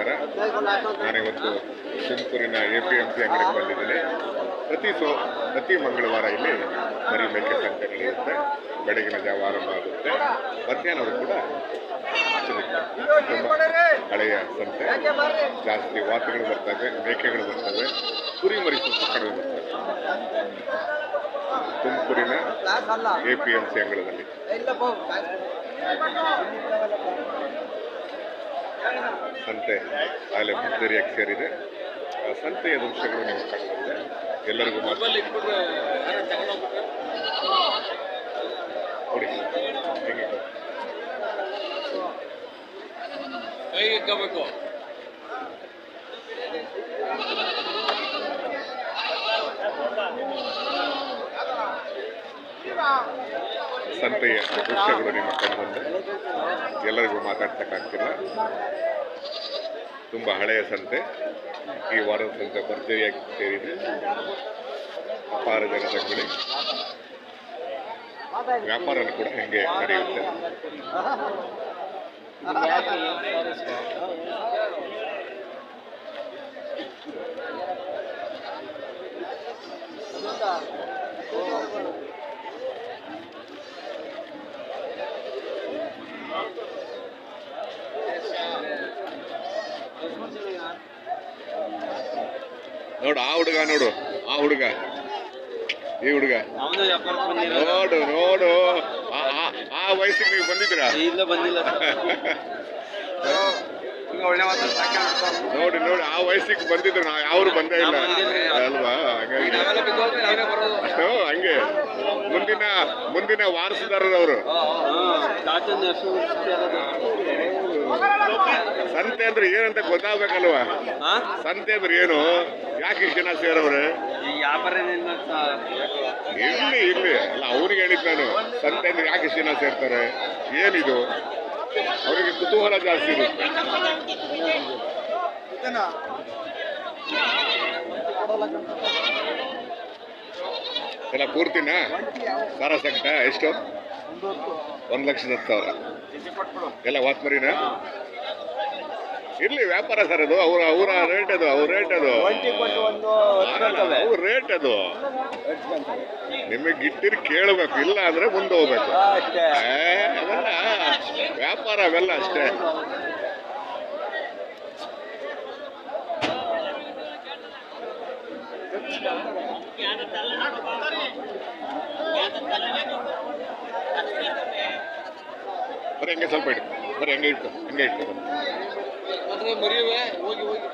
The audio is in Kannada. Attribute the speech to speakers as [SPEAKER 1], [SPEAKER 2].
[SPEAKER 1] ನಮಸ್ಕಾರ. ನಾನಿವತ್ತು ತುಮಕೂರಿನ APMC ಅಂಗಡಿಗೆ ಬಂದಿದ್ದೀನಿ. ಪ್ರತಿ ಮಂಗಳವಾರ ಇಲ್ಲಿ ಮರಿ ಮೇಕೆ ಸಂತೆ ನಡೆಯುತ್ತೆ. ಬೆಳಗಿನ ಜಾವ ಆರಂಭ ಆಗುತ್ತೆ, ಮಧ್ಯಾಹ್ನವೂ ಕೂಡ ಸಿಗುತ್ತೆ. ತುಂಬ ಹಳೆಯ ಸಂತೆ, ಜಾಸ್ತಿ ವಾತುಗಳು ಬರ್ತವೆ, ಮೇಕೆಗಳು ಬರ್ತವೆ, ಕುರಿ ಮರಿ ಸ್ವಲ್ಪ ಕಡಿಮೆ ಬರ್ತವೆ. ತುಮಕೂರಿನ APMC ಅಂಗಳದಲ್ಲಿ ಸಂತೆ ಆಗಲೇ ಭರ್ಜರಿಯಾಗಿ ಸೇರಿದೆ. ಸಂತೆಯ ದೃಶ್ಯಗಳು ನಿಮಗೆ ಕಂಡುಬಂದಿದೆ. ಎಲ್ಲರಿಗೂ ಕೊಡಿ ಹೇಗೆ ಇಕ್ಕಬೇಕು. ಸಂತೆಯ ದೃಶ್ಯಗಳು ನಿಮ್ಮ ಕಂಡುಬಂದೆ. ಎಲ್ಲರಿಗೂ ಮಾತಾಡ್ತಕ್ಕಾಗ್ತಿಲ್ಲ. ತುಂಬ ಹಳೆಯ ಸಂತೆ. ಈ ವಾರದ ಸಂತೆ ಭರ್ಜರಿಯಾಗಿ ಸೇರಿದೆ. ಅಪಾರ ಜನದ ಅಂಗಡಿ, ವ್ಯಾಪಾರ ಕೂಡ ಹೆಂಗೆ ನಡೆಯುತ್ತೆ. ನೋಡು ಆ ಹುಡುಗ, ನೋಡು ಆ ಹುಡುಗ, ಈ ಹುಡುಗ ನೋಡು ನೋಡು. ಆ ವಯಸ್ಸಿಗೆ ನೀವು ಬಂದಿದ್ದೀರಾ? ಇಲ್ಲ, ಬಂದಿಲ್ಲ. ನೋಡಿ ನೋಡಿ, ಆ ವಯಸ್ಸಿಗೆ ಬಂದಿದ್ರು, ನಾವು ಯಾರು ಬಂದೇ ಇಲ್ಲ ಅಲ್ವಾ? ಹಂಗೆ ಮುಂದಿನ ವಾರಸುದಾರರವರು. ಸಂತೆ ಅಂದ್ರೆ ಏನಂತ ಗೊತ್ತಾಗ್ಬೇಕಲ್ವಾ? ಸಂತೆ ಅಂದ್ರೆ ಏನು, ಯಾಕೆ ಇಷ್ಟು ಜನ ಸೇರವ್ರೆ? ಇಲ್ಲಿ ಅಲ್ಲ, ಅವ್ರಿಗೆ ಹೇಳಿದ್ ನಾನು, ಸಂತೆ ಅಂದ್ರೆ ಯಾಕೆ ಇಷ್ಟು ಜನ ಸೇರ್ತಾರೆ, ಏನಿದು, ಅವರಿಗೆ ಕುತೂಹಲ ಜಾಸ್ತಿ ಇರುತ್ತೆ. ಎಲ್ಲ ಪೂರ್ತಿನ ಸಾರ ಸಂಕಟ ಎಷ್ಟು? 1,10,000 ಎಲ್ಲ ವಾತ್ಮರಿನ ಇರ್ಲಿ, ವ್ಯಾಪಾರ ಸರ್ ಅದು. ಅವರ ರೇಟ್ ಅದು, ಅವ್ರ ರೇಟ್ ಅದು, ಅವ್ರ ರೇಟ್ ಅದು. ನಿಮಗೆ ಗಿಟ್ಟಿರಿ ಕೇಳಬೇಕು, ಇಲ್ಲ ಅಂದ್ರೆ ಮುಂದೆ ಹೋಗ್ಬೇಕು. ಅವೆಲ್ಲ ವ್ಯಾಪಾರ, ಅವೆಲ್ಲ ಅಷ್ಟೇ. ಬರೀ ಹಂಗೆ ಸ್ವಲ್ಪ ಇಟ್ಟು, ಬರೀ ಹಂಗೆ ಇಟ್ಟು ಮರಿಯುವೆ ಹೋಗಿ ಹೋಗಿ